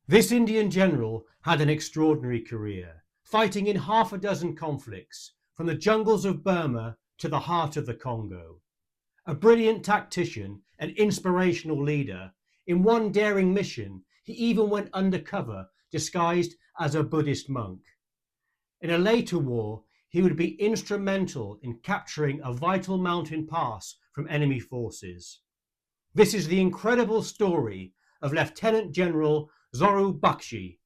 This Indian general had an extraordinary career, fighting in half a dozen conflicts, from the jungles of Burma to the heart of the Congo. A brilliant tactician and inspirational leader, in one daring mission he even went undercover disguised as a Buddhist monk. In a later war, he would be instrumental in capturing a vital mountain pass from enemy forces. This is the incredible story of Lieutenant General Zoru Bakshi.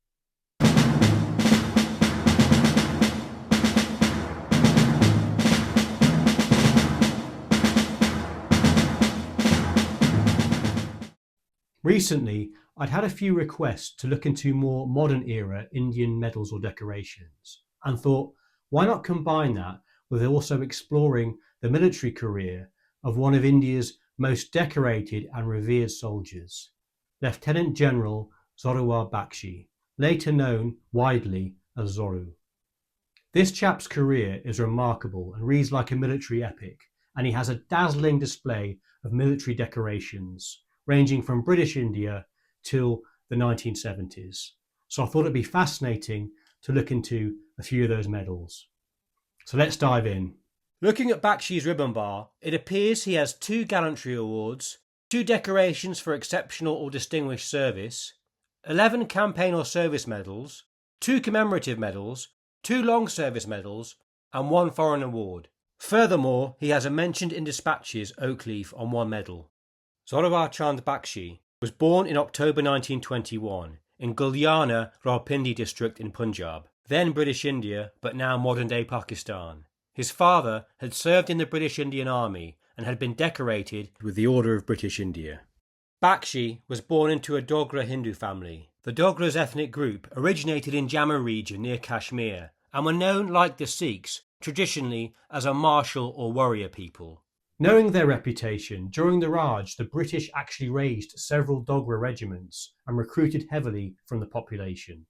Recently, I'd had a few requests to look into more modern era Indian medals or decorations, and thought, why not combine that with also exploring the military career of one of India's most decorated and revered soldiers, Lieutenant General Zorawar Bakshi, later known widely as Zoru. This chap's career is remarkable and reads like a military epic, and he has a dazzling display of military decorations, ranging from British India till the 1970s. So I thought it'd be fascinating to look into a few of those medals. So let's dive in. Looking at Bakshi's ribbon bar, it appears he has 2 gallantry awards, 2 decorations for exceptional or distinguished service, 11 campaign or service medals, 2 commemorative medals, 2 long service medals, and 1 foreign award. Furthermore, he has a mentioned in dispatches oak leaf on 1 medal. Zorawar Chand Bakshi was born in October 1921 in Gulyana, Rawalpindi district in Punjab, then British India but now modern-day Pakistan. His father had served in the British Indian Army and had been decorated with the Order of British India. Bakshi was born into a Dogra Hindu family. The Dogra's ethnic group originated in Jammu region near Kashmir and were known, like the Sikhs, traditionally as a martial or warrior people. Knowing their reputation, during the Raj, the British actually raised several Dogra regiments and recruited heavily from the population.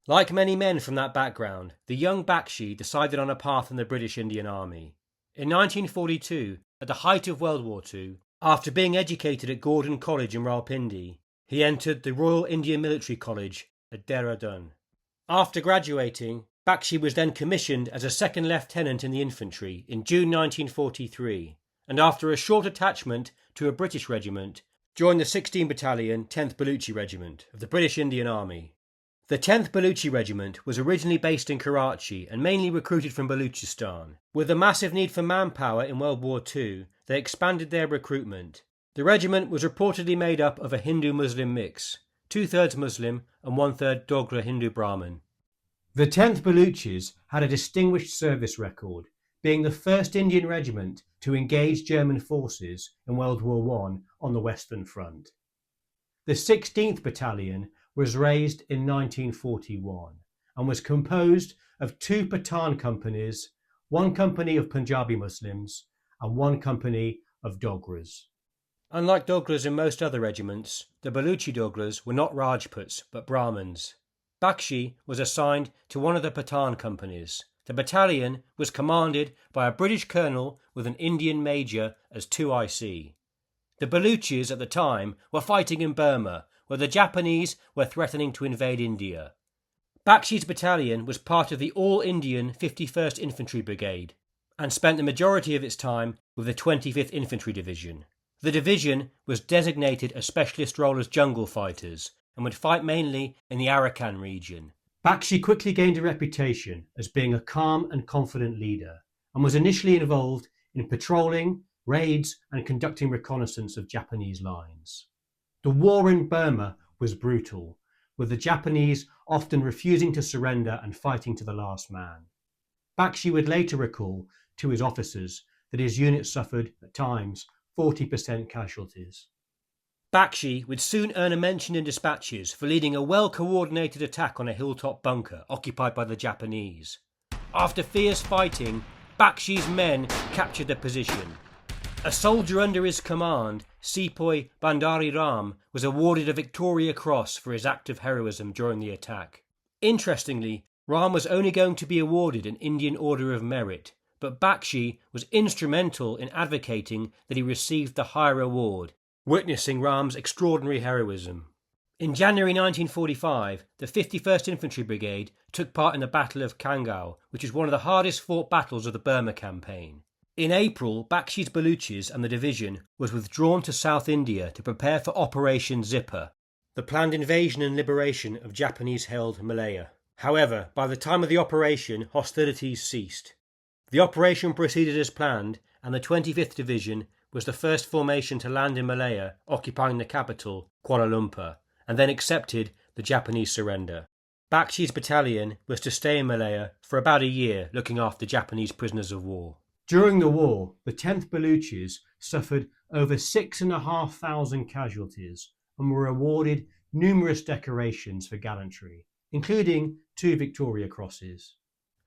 Like many men from that background, the young Bakshi decided on a path in the British Indian Army. In 1942, at the height of World War II, after being educated at Gordon College in Rawalpindi, he entered the Royal Indian Military College at Dehradun. After graduating, Bakshi was then commissioned as a second lieutenant in the infantry in June 1943, and after a short attachment to a British regiment, joined the 16 Battalion, 10th Baluchi Regiment of the British Indian Army. The 10th Baluchi Regiment was originally based in Karachi and mainly recruited from Baluchistan. With a massive need for manpower in World War II, they expanded their recruitment. The regiment was reportedly made up of a Hindu-Muslim mix, 2/3 Muslim and 1/3 Dogra Hindu Brahmin. The 10th Baluchis had a distinguished service record, being the first Indian regiment to engage German forces in World War I on the Western Front. The 16th Battalion was raised in 1941 and was composed of 2 Pathan companies, 1 company of Punjabi Muslims and 1 company of Dogras. Unlike Dogras in most other regiments, the Baluchi Dogras were not Rajputs but Brahmins. Bakshi was assigned to one of the Pathan companies. The battalion was commanded by a British colonel with an Indian major as 2IC. The Baluchis at the time were fighting in Burma, where the Japanese were threatening to invade India. Bakshi's battalion was part of the All-Indian 51st Infantry Brigade and spent the majority of its time with the 25th Infantry Division. The division was designated a specialist role as jungle fighters and would fight mainly in the Arakan region. Bakshi quickly gained a reputation as being a calm and confident leader and was initially involved in patrolling, raids and conducting reconnaissance of Japanese lines. The war in Burma was brutal, with the Japanese often refusing to surrender and fighting to the last man. Bakshi would later recall to his officers that his unit suffered, at times, 40% casualties. Bakshi would soon earn a mention in dispatches for leading a well-coordinated attack on a hilltop bunker occupied by the Japanese. After fierce fighting, Bakshi's men captured the position. A soldier under his command, Sepoy Bandari Ram, was awarded a Victoria Cross for his act of heroism during the attack. Interestingly, Ram was only going to be awarded an Indian Order of Merit, but Bakshi was instrumental in advocating that he received the higher award, witnessing Ram's extraordinary heroism. In January 1945, the 51st Infantry Brigade took part in the Battle of Kangao, which was one of the hardest fought battles of the Burma campaign. In April, Bakshi's Baluchis and the division was withdrawn to South India to prepare for Operation Zipper, the planned invasion and liberation of Japanese-held Malaya. However, by the time of the operation, hostilities ceased. The operation proceeded as planned, and the 25th Division was the first formation to land in Malaya, occupying the capital, Kuala Lumpur, and then accepted the Japanese surrender. Bakshi's battalion was to stay in Malaya for about a year, looking after Japanese prisoners of war. During the war, the 10th Baluchis suffered over 6,500 casualties and were awarded numerous decorations for gallantry, including 2 Victoria Crosses.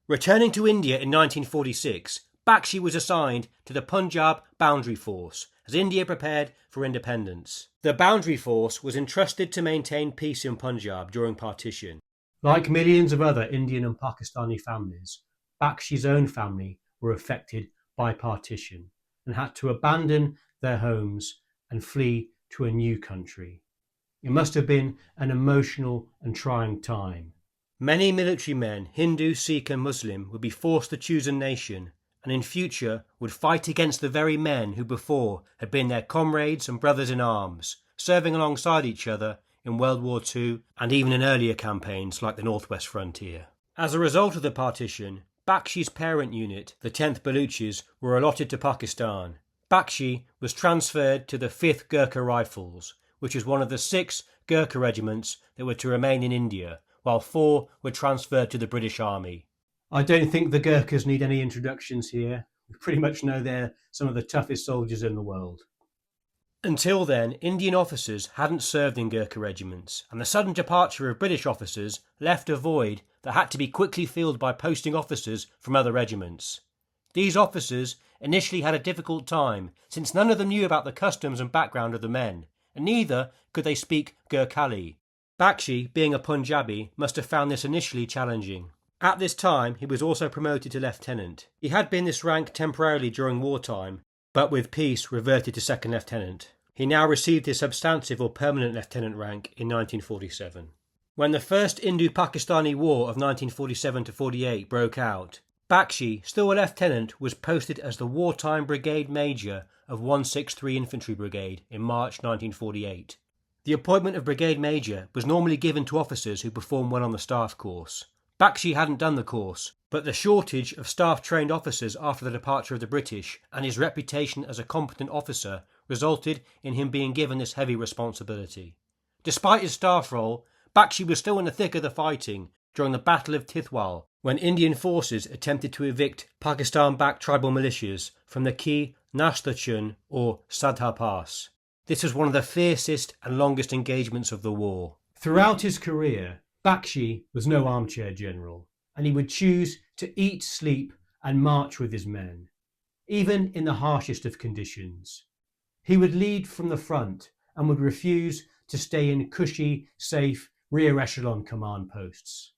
Returning to India in 1946, Bakshi was assigned to the Punjab Boundary Force as India prepared for independence. The Boundary Force was entrusted to maintain peace in Punjab during partition. Like millions of other Indian and Pakistani families, Bakshi's own family were affected by partition and had to abandon their homes and flee to a new country. It must have been an emotional and trying time. Many military men, Hindu, Sikh and Muslim, would be forced to choose a nation, and in future would fight against the very men who before had been their comrades and brothers in arms, serving alongside each other in World War II and even in earlier campaigns like the Northwest Frontier. As a result of the partition, Bakshi's parent unit, the 10th Baluchis, were allotted to Pakistan. Bakshi was transferred to the 5th Gorkha Rifles, which was one of the 6 Gorkha regiments that were to remain in India, while 4 were transferred to the British Army. I don't think the Gurkhas need any introductions here. We pretty much know they're some of the toughest soldiers in the world. Until then, Indian officers hadn't served in Gurkha regiments, and the sudden departure of British officers left a void that had to be quickly filled by posting officers from other regiments. These officers initially had a difficult time, since none of them knew about the customs and background of the men, and neither could they speak Gurkhali. Bakshi, being a Punjabi, must have found this initially challenging. At this time, he was also promoted to lieutenant. He had been this rank temporarily during wartime, but with peace reverted to second lieutenant. He now received his substantive or permanent lieutenant rank in 1947. When the First Indo-Pakistani War of 1947-48 broke out, Bakshi, still a lieutenant, was posted as the wartime brigade major of 163 Infantry Brigade in March 1948. The appointment of brigade major was normally given to officers who performed well on the staff course. Bakshi hadn't done the course, but the shortage of staff-trained officers after the departure of the British and his reputation as a competent officer resulted in him being given this heavy responsibility. Despite his staff role, Bakshi was still in the thick of the fighting during the Battle of Tithwal, when Indian forces attempted to evict Pakistan-backed tribal militias from the key Nastachun or Sadha Pass. This was one of the fiercest and longest engagements of the war. Throughout his career, Bakshi was no armchair general, and he would choose to eat, sleep and march with his men, even in the harshest of conditions. He would lead from the front and would refuse to stay in cushy, safe, rear echelon command posts.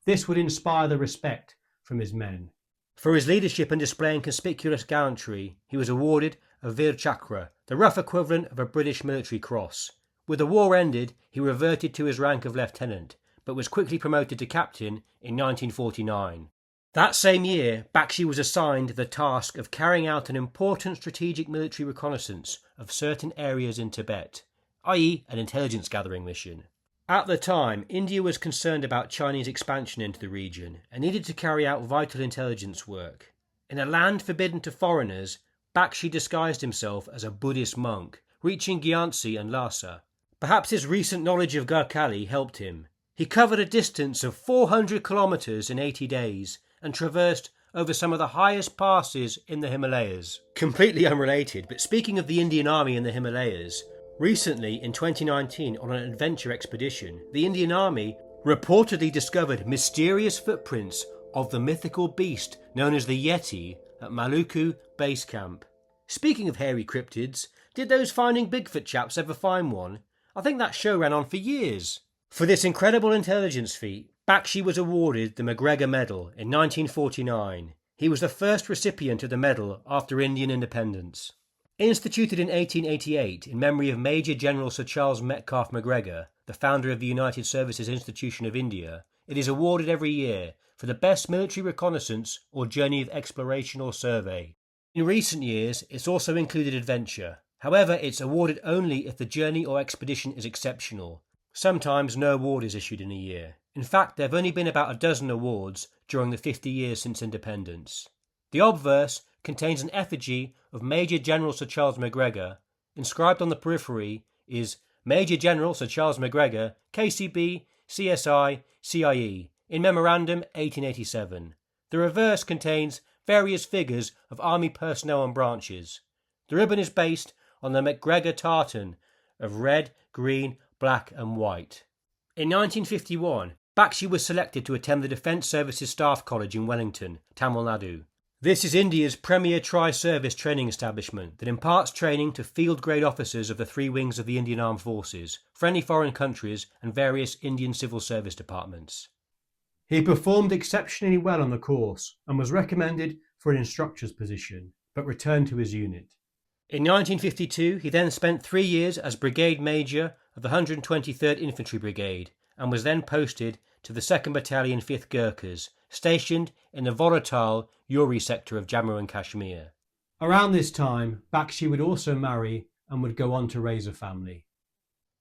This would inspire the respect from his men. For his leadership and displaying conspicuous gallantry, he was awarded a Veer Chakra, the rough equivalent of a British military cross. With the war ended, he reverted to his rank of lieutenant, but was quickly promoted to captain in 1949. That same year, Bakshi was assigned the task of carrying out an important strategic military reconnaissance of certain areas in Tibet, i.e. an intelligence gathering mission. At the time, India was concerned about Chinese expansion into the region and needed to carry out vital intelligence work. In a land forbidden to foreigners, Bakshi disguised himself as a Buddhist monk, reaching Gyantse and Lhasa. Perhaps his recent knowledge of Gurkhali helped him. He covered a distance of 400 kilometres in 80 days and traversed over some of the highest passes in the Himalayas. Completely unrelated, but speaking of the Indian Army in the Himalayas, recently in 2019 on an adventure expedition, the Indian Army reportedly discovered mysterious footprints of the mythical beast known as the Yeti at Maluku Base Camp. Speaking of hairy cryptids, did those Finding Bigfoot chaps ever find one? I think that show ran on for years. For this incredible intelligence feat, Bakshi was awarded the McGregor Medal in 1949. He was the first recipient of the medal after Indian independence. Instituted in 1888 in memory of Major General Sir Charles Metcalfe McGregor, the founder of the United Services Institution of India, it is awarded every year for the best military reconnaissance or journey of exploration or survey. In recent years, it's also included adventure. However, it's awarded only if the journey or expedition is exceptional. Sometimes no award is issued in a year. In fact, there have only been about a dozen awards during the 50 years since independence. The obverse contains an effigy of Major General Sir Charles Macgregor. Inscribed on the periphery is Major General Sir Charles Macgregor, KCB, CSI, CIE, in Memorandum 1887. The reverse contains various figures of army personnel and branches. The ribbon is based on the Macgregor tartan of red, green, black and white. In 1951, Bakshi was selected to attend the Defence Services Staff College in Wellington, Tamil Nadu. This is India's premier tri-service training establishment that imparts training to field-grade officers of the three wings of the Indian Armed Forces, friendly foreign countries and various Indian civil service departments. He performed exceptionally well on the course and was recommended for an instructor's position, but returned to his unit. In 1952, he then spent 3 years as Brigade Major of the 123rd Infantry Brigade and was then posted to the 2nd Battalion 5th Gurkhas, stationed in the volatile Uri sector of Jammu and Kashmir. Around this time, Bakshi would also marry and would go on to raise a family.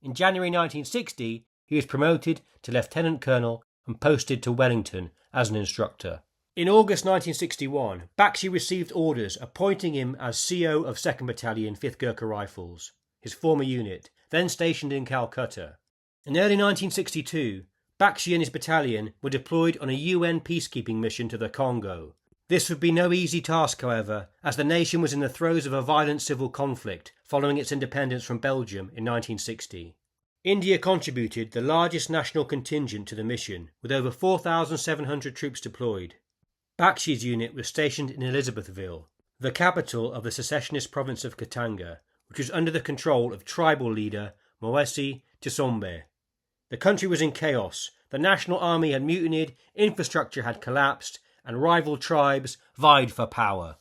In January 1960, he was promoted to Lieutenant Colonel and posted to Wellington as an instructor. In August 1961, Bakshi received orders appointing him as CO of 2nd Battalion 5th Gorkha Rifles, his former unit, then stationed in Calcutta. In early 1962, Bakshi and his battalion were deployed on a UN peacekeeping mission to the Congo. This would be no easy task, however, as the nation was in the throes of a violent civil conflict following its independence from Belgium in 1960. India contributed the largest national contingent to the mission, with over 4,700 troops deployed. Bakshi's unit was stationed in Elizabethville, the capital of the secessionist province of Katanga, which was under the control of tribal leader Moesi Tisombe. The country was in chaos, the national army had mutinied, infrastructure had collapsed, and rival tribes vied for power.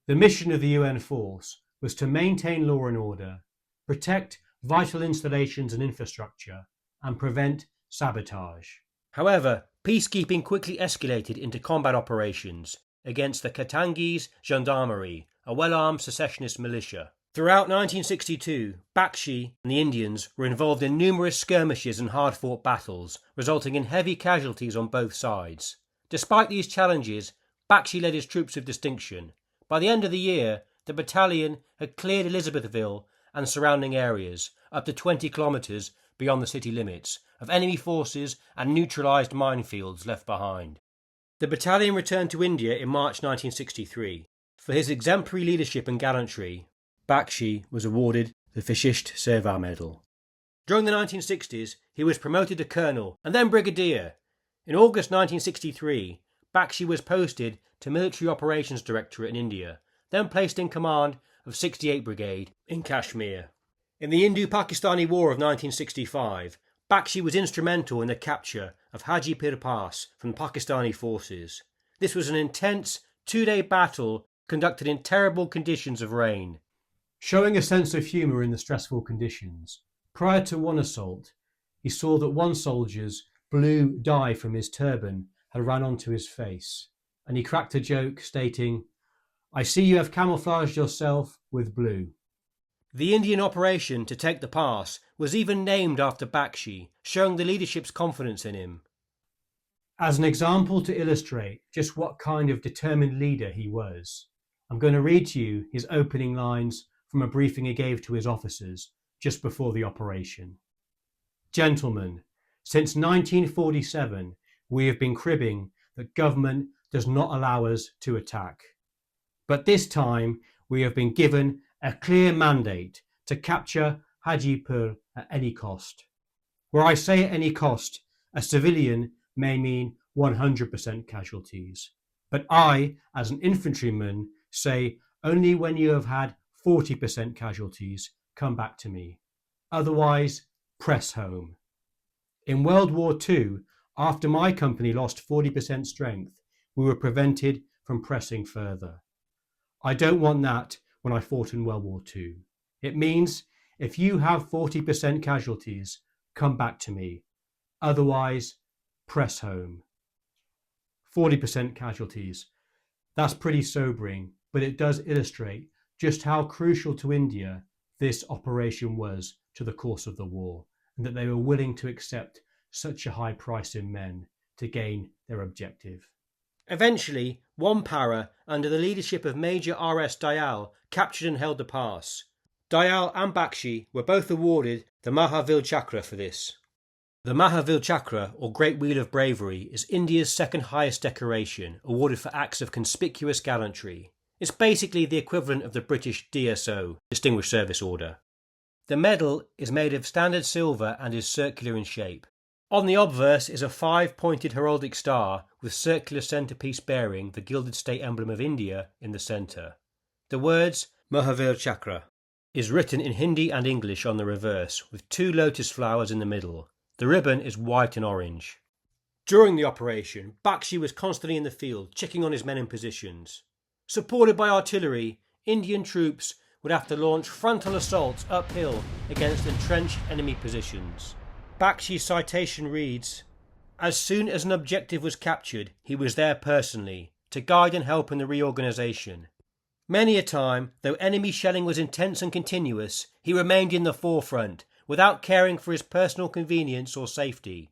The mission of the UN force was to maintain law and order, protect vital installations and infrastructure, and prevent sabotage. However, peacekeeping quickly escalated into combat operations against the Katangese Gendarmerie, a well-armed secessionist militia. Throughout 1962, Bakshi and the Indians were involved in numerous skirmishes and hard-fought battles, resulting in heavy casualties on both sides. Despite these challenges, Bakshi led his troops with distinction. By the end of the year, the battalion had cleared Elizabethville and surrounding areas, up to 20 kilometres beyond the city limits, of enemy forces and neutralised minefields left behind. The battalion returned to India in March 1963. For his exemplary leadership and gallantry, Bakshi was awarded the Vishisht Seva Medal. During the 1960s, he was promoted to colonel and then brigadier. In August 1963, Bakshi was posted to Military Operations Directorate in India, then placed in command of 68 Brigade in Kashmir. In the Indo-Pakistani War of 1965, Bakshi was instrumental in the capture of Hajipur Pass from Pakistani forces. This was an intense 2-day battle conducted in terrible conditions of rain. Showing a sense of humour in the stressful conditions, prior to one assault, he saw that one soldier's blue dye from his turban had run onto his face, and he cracked a joke stating, "I see you have camouflaged yourself with blue." The Indian operation to take the pass was even named after Bakshi, showing the leadership's confidence in him. As an example to illustrate just what kind of determined leader he was, I'm going to read to you his opening lines from a briefing he gave to his officers just before the operation. "Gentlemen, since 1947 we have been cribbing that government does not allow us to attack. But this time we have been given a clear mandate to capture Hajipur at any cost. Where I say at any cost, a civilian may mean 100% casualties. But I, as an infantryman, say only when you have had 40% casualties, come back to me. Otherwise, press home. In World War II, after my company lost 40% strength, we were prevented from pressing further. I don't want that when I fought in World War II. It means if you have 40% casualties, come back to me. Otherwise, press home. 40% casualties. That's pretty sobering, but it does illustrate just how crucial to India this operation was to the course of the war, and that they were willing to accept such a high price in men to gain their objective. Eventually, one para, under the leadership of Major R.S. Dayal, captured and held the pass. Dayal and Bakshi were both awarded the Mahavir Chakra for this. The Mahavir Chakra, or Great Wheel of Bravery, is India's second highest decoration, awarded for acts of conspicuous gallantry. It's basically the equivalent of the British DSO, Distinguished Service Order. The medal is made of standard silver and is circular in shape. On the obverse is a 5-pointed heraldic star with circular centrepiece bearing the gilded state emblem of India in the centre. The words Mahavir Chakra is written in Hindi and English on the reverse, with 2 lotus flowers in the middle. The ribbon is white and orange. During the operation, Bakshi was constantly in the field, checking on his men in positions. Supported by artillery, Indian troops would have to launch frontal assaults uphill against entrenched enemy positions. Bakshi's citation reads, "As soon as an objective was captured, he was there personally, to guide and help in the reorganisation. Many a time, though enemy shelling was intense and continuous, he remained in the forefront, without caring for his personal convenience or safety.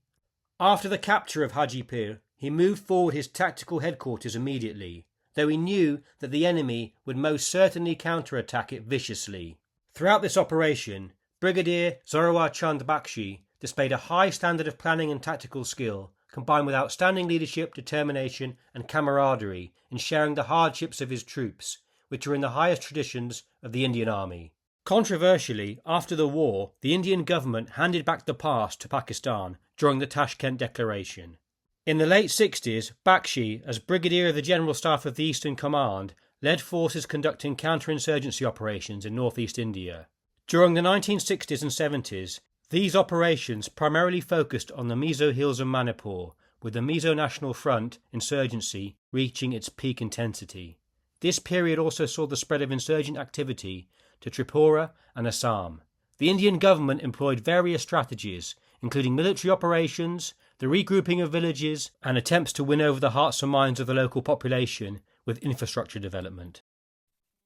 After the capture of Hajipir, he moved forward his tactical headquarters immediately, though he knew that the enemy would most certainly counterattack it viciously. Throughout this operation, Brigadier Zorawar Chand Bakshi displayed a high standard of planning and tactical skill, combined with outstanding leadership, determination and camaraderie in sharing the hardships of his troops, which are in the highest traditions of the Indian Army." Controversially, after the war, the Indian government handed back the pass to Pakistan during the Tashkent Declaration. In the late 60s, Bakshi, as Brigadier of the General Staff of the Eastern Command, led forces conducting counterinsurgency operations in northeast India. During the 1960s and 70s, these operations primarily focused on the Mizo Hills and Manipur, with the Mizo National Front insurgency reaching its peak intensity. This period also saw the spread of insurgent activity to Tripura and Assam. The Indian government employed various strategies, including military operations, the regrouping of villages, and attempts to win over the hearts and minds of the local population with infrastructure development.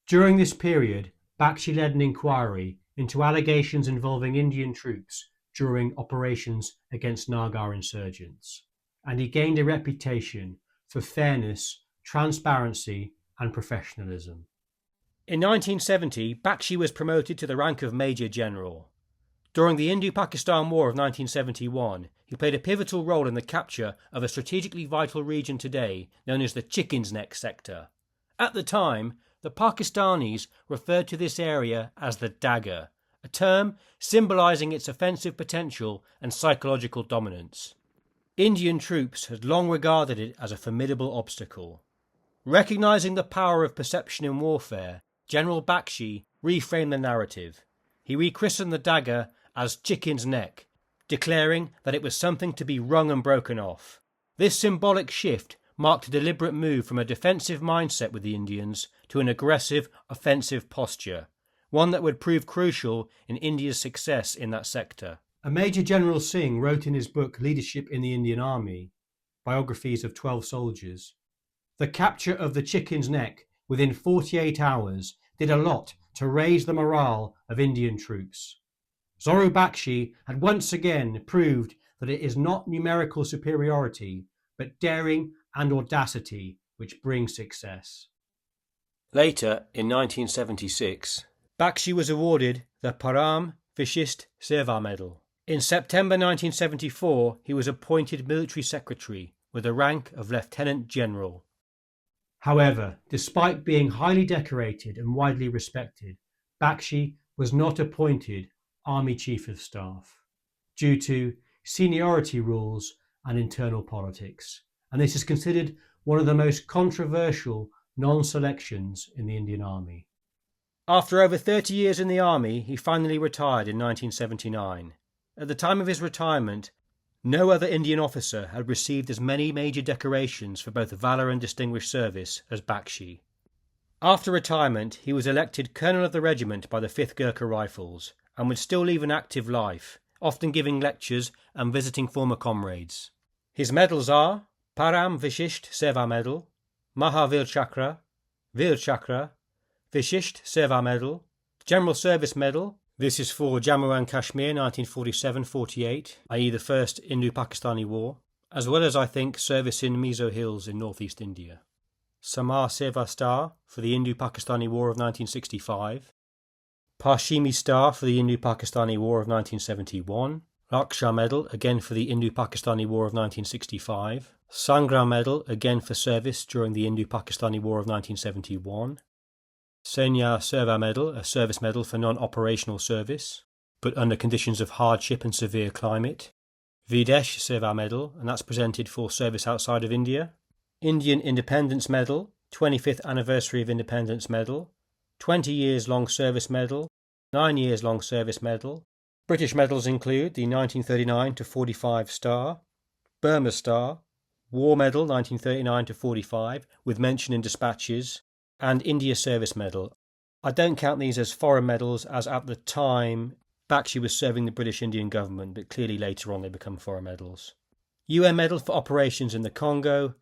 During this period, Bakshi led an inquiry into allegations involving Indian troops during operations against Nagar insurgents, and he gained a reputation for fairness, transparency, and professionalism. In 1970, Bakshi was promoted to the rank of Major General. During the Indo-Pakistan War of 1971, he played a pivotal role in the capture of a strategically vital region today known as the Chicken's Neck sector. At the time, the Pakistanis referred to this area as the dagger, a term symbolising its offensive potential and psychological dominance. Indian troops had long regarded it as a formidable obstacle. Recognising the power of perception in warfare, General Bakshi reframed the narrative. He rechristened the dagger as Chicken's Neck, declaring that it was something to be wrung and broken off. This symbolic shift marked a deliberate move from a defensive mindset with the Indians to an aggressive, offensive posture, one that would prove crucial in India's success in that sector. A Major General Singh wrote in his book Leadership in the Indian Army, Biographies of 12 Soldiers, "The capture of the Chicken's Neck within 48 hours did a lot to raise the morale of Indian troops. Zoru Bakshi had once again proved that it is not numerical superiority, but daring and audacity which brings success." Later, in 1976, Bakshi was awarded the Param Vishist Seva Medal. In September 1974, he was appointed military secretary with the rank of Lieutenant General. However, despite being highly decorated and widely respected, Bakshi was not appointed Army Chief of Staff due to seniority rules and internal politics, and this is considered one of the most controversial non-selections in the Indian Army. After over 30 years in the Army, he finally retired in 1979. At the time of his retirement, no other Indian officer had received as many major decorations for both valour and distinguished service as Bakshi. After retirement, he was elected Colonel of the regiment by the 5th Gorkha Rifles and would still lead an active life, often giving lectures and visiting former comrades. His medals are Param Vishisht Seva Medal, Mahavir Chakra, Veer Chakra, Vishisht Seva Medal, General Service Medal. This is for Jammu and Kashmir 1947-48, i.e. the First Indo-Pakistani War, as well as, I think, service in Mizo Hills in northeast India. Samar Seva Star for the Indo-Pakistani War of 1965, Pashimi Star for the Indo-Pakistani War of 1971, Raksha Medal again for the Indo-Pakistani War of 1965, Sangram Medal again for service during the Indo-Pakistani War of 1971, Senya Seva Medal, a service medal for non-operational service, but under conditions of hardship and severe climate, Videsh Seva Medal, and that's presented for service outside of India, Indian Independence Medal, 25th Anniversary of Independence Medal, 20 Years Long Service Medal, 9 Years Long Service Medal. British medals include the 1939-45 Star, Burma Star, War Medal 1939-45 with mention in dispatches, and India Service Medal. I don't count these as foreign medals, as at the time Bakshi was serving the British Indian government, but clearly later on they become foreign medals. UN Medal for operations in the Congo,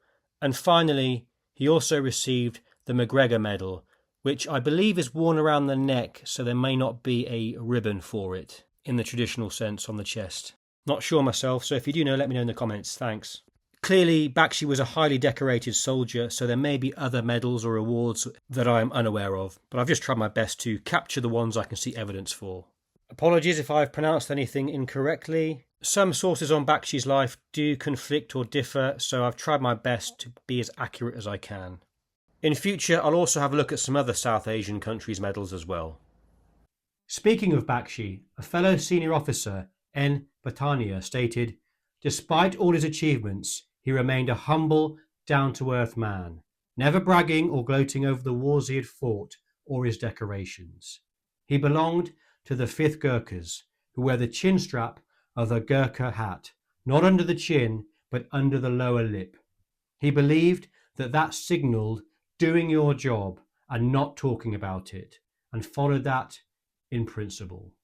and finally he also received the McGregor Medal, which I believe is worn around the neck, so there may not be a ribbon for it in the traditional sense on the chest. Not sure myself, so if you do know, let me know in the comments. Thanks. Clearly, Bakshi was a highly decorated soldier, so there may be other medals or awards that I am unaware of, but I've just tried my best to capture the ones I can see evidence for. Apologies if I've pronounced anything incorrectly. Some sources on Bakshi's life do conflict or differ, so I've tried my best to be as accurate as I can. In future, I'll also have a look at some other South Asian countries' medals as well. Speaking of Bakshi, a fellow senior officer, N. Bhatania, stated, "Despite all his achievements, he remained a humble, down-to-earth man, never bragging or gloating over the wars he had fought or his decorations. He belonged to the 5th Gurkhas, who wear the chin strap of the Gorkha hat, not under the chin, but under the lower lip. He believed that signalled doing your job and not talking about it, and followed that in principle."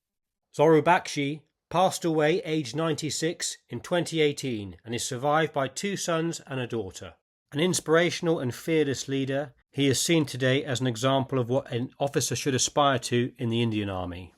Zoru Bakshi passed away aged 96 in 2018 and is survived by 2 sons and a daughter. An inspirational and fearless leader, he is seen today as an example of what an officer should aspire to in the Indian Army.